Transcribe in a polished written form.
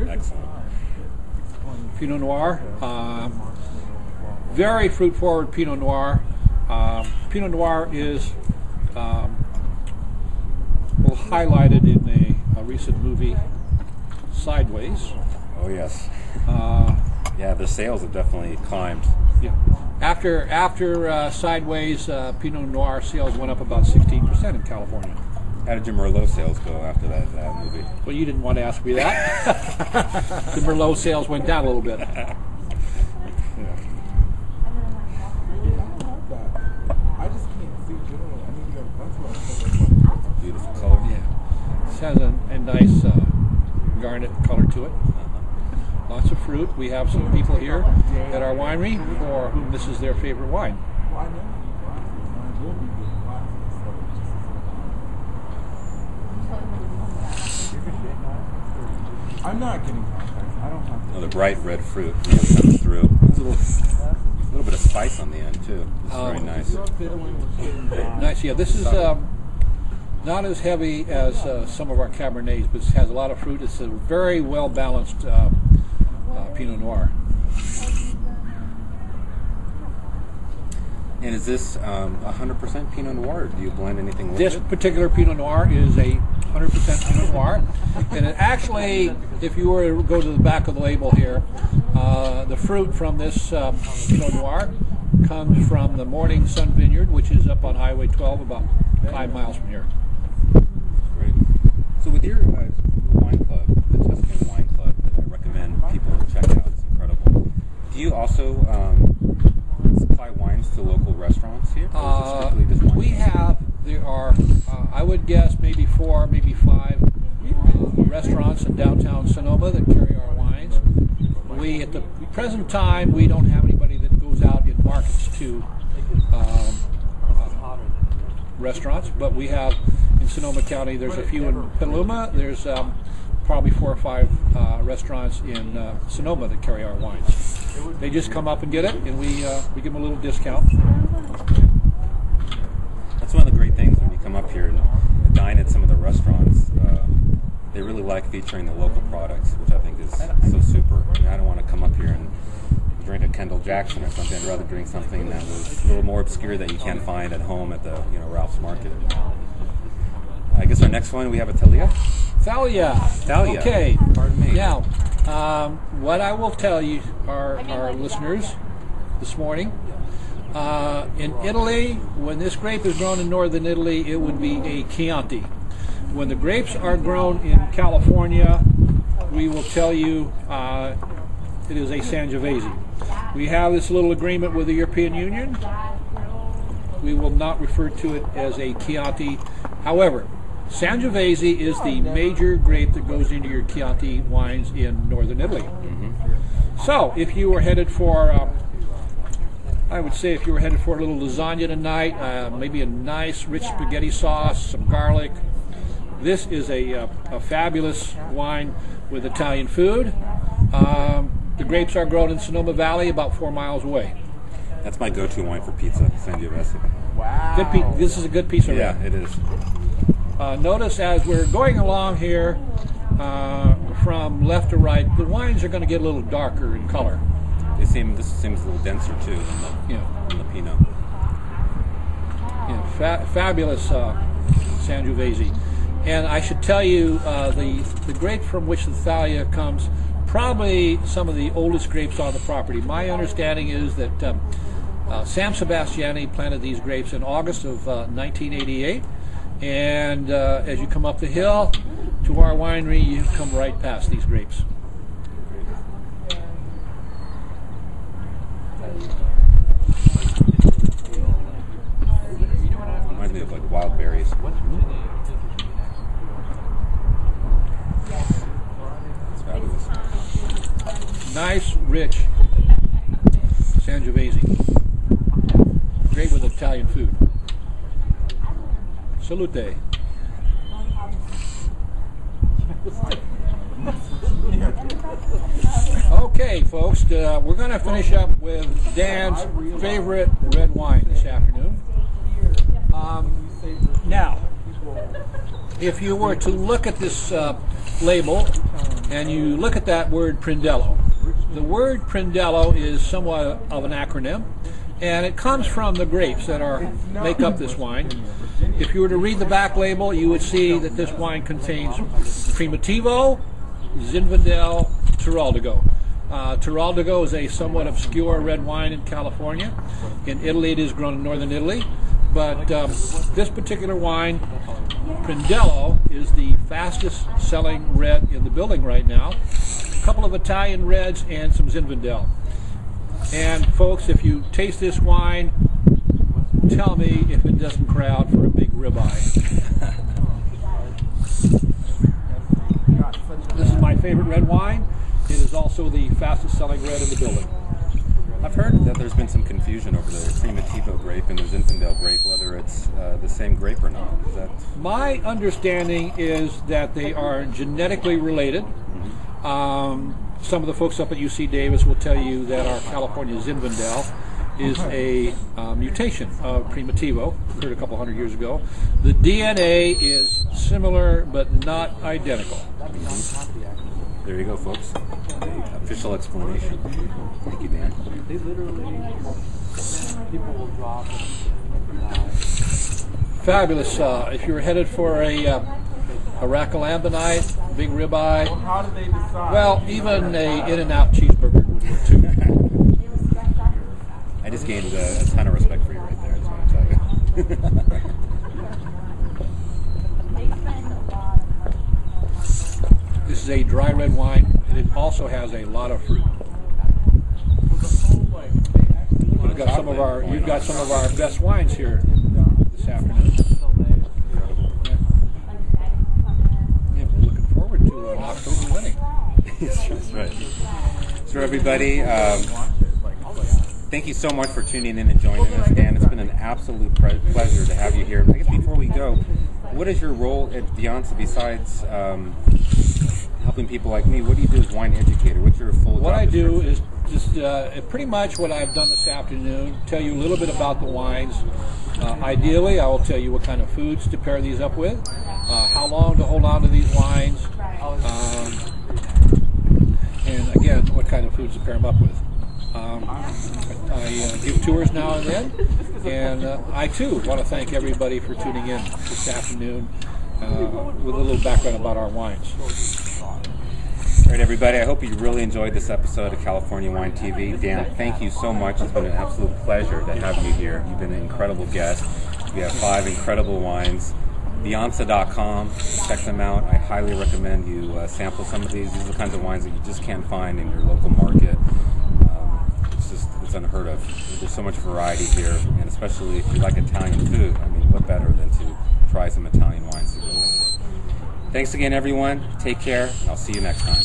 Excellent. Pinot Noir. Very fruit-forward Pinot Noir. Pinot Noir is highlighted in a recent movie, Sideways. Oh yes. Yeah, the sales have definitely climbed. Yeah. After Sideways, Pinot Noir sales went up about 16% in California. How did your Merlot sales go after that movie? Well, you didn't want to ask me that. The Merlot sales went down a little bit. Beautiful color. Yeah. It has a nice garnet color to it. Lots of fruit. We have some people here at our winery for whom this is their favorite wine. I'm not getting contacts. I don't have to. Oh, the bright red fruit comes through. There's a little bit of spice on the end too. It's very nice. Nice. Yeah, this is not as heavy as some of our Cabernets, but it has a lot of fruit. It's a very well balanced Pinot Noir. And is this 100% Pinot Noir, or do you blend anything with This it? particular Pinot Noir is a 100% Pinot Noir. And it actually, if you were to go to the back of the label here, the fruit from this Pinot Noir comes from the Morning Sun Vineyard, which is up on Highway 12, about 5 miles from here. Great. So with your wine club, the Tuscan Wine Club, that I recommend people check out, it's incredible. Do you also supply wines to local restaurants here? Or is it strictly just wine? There are, I would guess, maybe 4, maybe 5 restaurants in downtown Sonoma that carry our wines. We, at the present time, we don't have anybody that goes out in markets to restaurants, but we have in Sonoma County, there's a few in Petaluma, there's probably 4 or 5 restaurants in Sonoma that carry our wines. They just come up and get it, and we give them a little discount. That's one of the great things when you come up here and dine at some of the restaurants. They really like featuring the local products, which I think is so super. I mean, I don't want to come up here and drink a Kendall Jackson or something. I'd rather drink something that was a little more obscure that you can't find at home at the Ralph's Market. I guess our next one, we have a Thalia. Thalia. Okay. Pardon me. Now, what I will tell you, our listeners, this morning, in Italy, when this grape is grown in northern Italy, it would be a Chianti. When the grapes are grown in California, we will tell you it is a Sangiovese. We have this little agreement with the European Union. We will not refer to it as a Chianti. However, Sangiovese is the major grape that goes into your Chianti wines in northern Italy. Mm-hmm. So, if you were headed for, I would say if you were headed for a little lasagna tonight, maybe a nice rich spaghetti sauce, some garlic, this is a fabulous wine with Italian food. The grapes are grown in Sonoma Valley, about 4 miles away. That's my go-to wine for pizza, Sangiovese. Wow. This is a good piece of Yeah, it is. Notice as we're going along here from left to right, the wines are going to get a little darker in color. This seems a little denser too than the Pinot. Yeah, fabulous Sangiovese. And I should tell you, the grape from which the Thalia comes, probably some of the oldest grapes on the property. My understanding is that Sam Sebastiani planted these grapes in August of 1988. And as you come up the hill to our winery, you come right past these grapes. Reminds me of like wild berries. It's fabulous. Nice, rich Sangiovese. Great with Italian food. Salute. Okay, folks, we're going to finish up with Dan's favorite red wine this afternoon. Now, if you were to look at this label, and you look at that word Prindello. The word Prindello is somewhat of an acronym, and it comes from the grapes that make up this wine. If you were to read the back label, you would see that this wine contains Primitivo, Zinfandel, Turaldago. Turaldago is a somewhat obscure red wine in California. In Italy, it is grown in northern Italy. But this particular wine, Prindello, is the fastest selling red in the building right now. A couple of Italian reds and some Zinfandel. And folks, if you taste this wine, tell me if it doesn't cry out for a big ribeye. This is my favorite red wine. It is also the fastest selling red in the building. I've heard that there's been some confusion over the Primitivo grape and the Zinfandel grape, whether it's the same grape or not. Is that... My understanding is that they are genetically related. Some of the folks up at UC Davis will tell you that our California Zinfandel is a mutation of Primitivo, occurred a couple hundred years ago. The DNA is similar but not identical. There you go, folks. The official explanation. Thank you, Dan. They literally, people will drop. Fabulous. If you're headed for a rack-a-lamb big ribeye, How do they decide? well, even a In-N-Out cheeseburger would work too. I just gained a ton of respect for you right there, I just want to tell you. This is a dry red wine, and it also has a lot of fruit. You've got some of our best wines here this afternoon. Yeah, we're looking forward to an October wedding. Yes, that's right. So everybody, thank you so much for tuning in and joining us, Dan. It's been an absolute pleasure to have you here. I guess before we go, what is your role at Viansa besides helping people like me? What do you do as Wine Educator? What's your full What job I do description? is just pretty much what I've done this afternoon, tell you a little bit about the wines. Ideally, I will tell you what kind of foods to pair these up with, how long to hold on to these wines, and again, what kind of foods to pair them up with. I give tours now and then, and I too want to thank everybody for tuning in this afternoon with a little background about our wines. All right, everybody, I hope you really enjoyed this episode of California Wine TV. Dan, thank you so much. It's been an absolute pleasure to have you here. You've been an incredible guest. We have 5 incredible wines. Viansa.com. Check them out. I highly recommend you sample some of these. These are the kinds of wines that you just can't find in your local market. It's unheard of. There's so much variety here, and especially if you like Italian food, I mean, what better than to try some Italian wines to go with it. Thanks again, everyone. Take care. I'll see you next time.